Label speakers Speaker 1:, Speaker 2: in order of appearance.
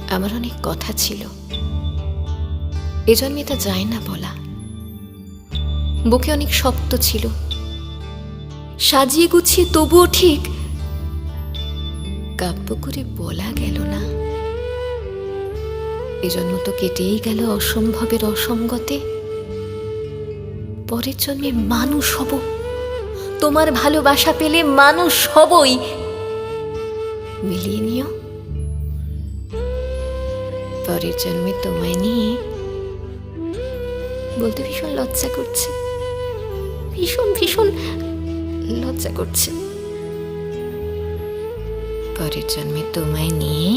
Speaker 1: আমার অনেক কথা ছিল, এ জন্মে তা যায় না বলা। বুকে অনেক শক্ত ছিল, সাজিয়ে গুছিয়ে তবুও ঠিক কাব্য করে বলা গেল না। এজন্য তো কেটেই গেল অসম্ভবের অসঙ্গতে। পরের জন্মে মানুষ হব, তোমার ভালোবাসা পেলে মানুষ হবই। মিলিয়ে নিও। পরের জন্মে তোমায় নিয়ে বলতে ভীষণ লজ্জা করছে, ভীষণ ভীষণ লজ্জা করছে। পরের জন্মে তোমায় নিয়ে